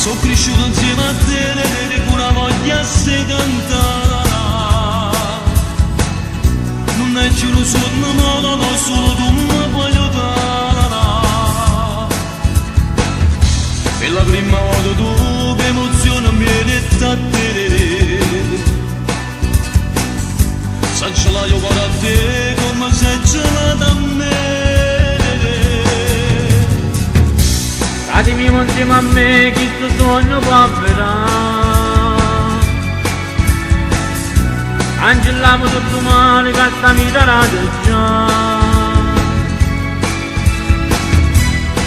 sono cresciuto insieme a te con una voglia di cantare. Non è più solo modo, non solo tu mi puoi aiutare. Per la prima volta tu che emozione mi hai detto a te. Senza la io guardo a te come sei gelata a me. Datemi insieme a me chi sto sogno può avverare. Cancelliamo tutto male che sta mi darà del già.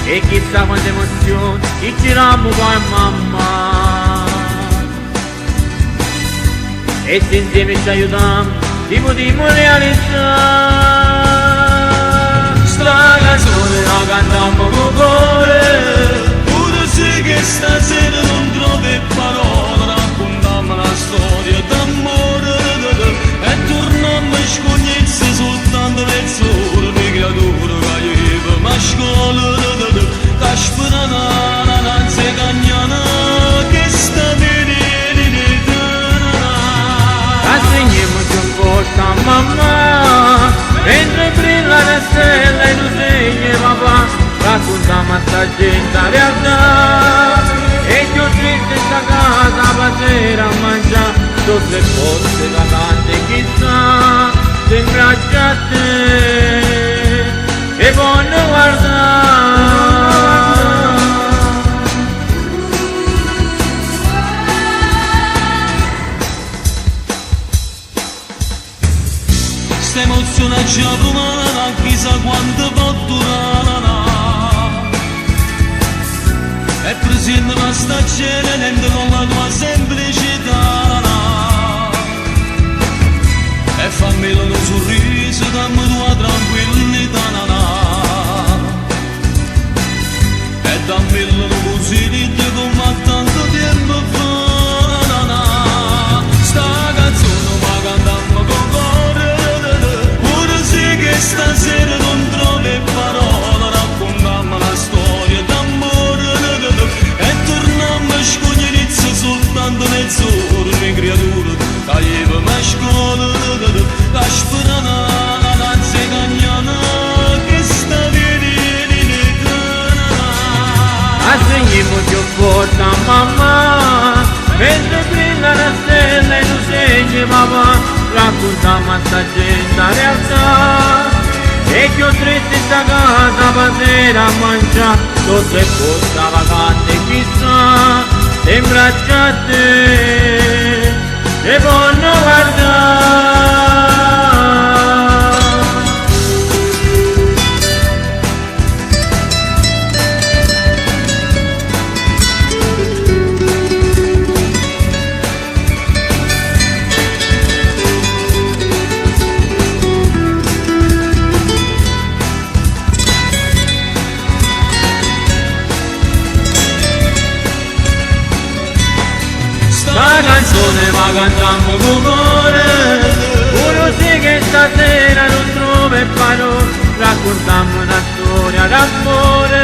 E chissà quante emozioni ci giriamo poi mamma. E se insieme ci aiutiamo ti potremo realizzare. Sta canzone la cantiamo con cuore. Che stasera non trovi parole, raccontammo una storia d'amore e torniamo a scognezze soltanto mezz'ora di creatura che io ma scuola che sperano nananza e cagnana che sta venendo. Assegniamo più forza a mamma mentre brilla la stella e tu segni papà. Raccontiamo a sta gente la realtà e più triste sta casa pasera a mangiare tutte le forze vacanze chissà sembra già te e voglio guardare. Sta emozione ci avrumana chissà quanto può durare. E presente una stagione dentro con la tua semplicità. E fammi un sorriso, dammi tua tranquillità. E dammi un consiglio come tanto tempo fa. Sta canzone ma cantammo con cuore. Pure sì che stasera non trovi parole, raccontammo una storia d'amore. E torniamo a scoglierezza soltanto mezz'ora di creatura che io mi scuola che sperano nananza e cagnana che sta venendo. Assegniamo più forza a mamma mentre brilla la stella e tu segni papà. Raccontiamo a sta gente la realtà e più triste sta casa pasera a mangiare tutte le forze vacanze chissà sembra già te e voglio guardare. La canzone ma cantiamo con cuore, pure sì che stasera non trovi parole, raccontiamo una storia d'amore.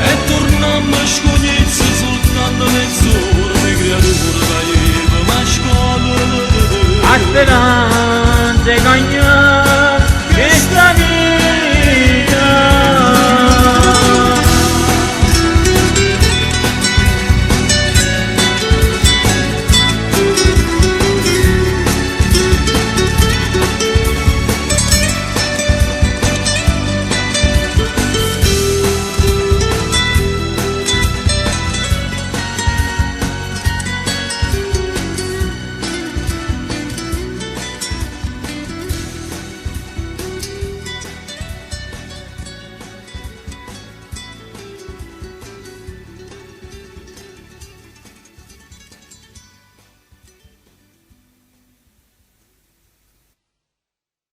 E torniamo a scognezza soltanto mezz'ora di creatura che io mi scuola. A sperare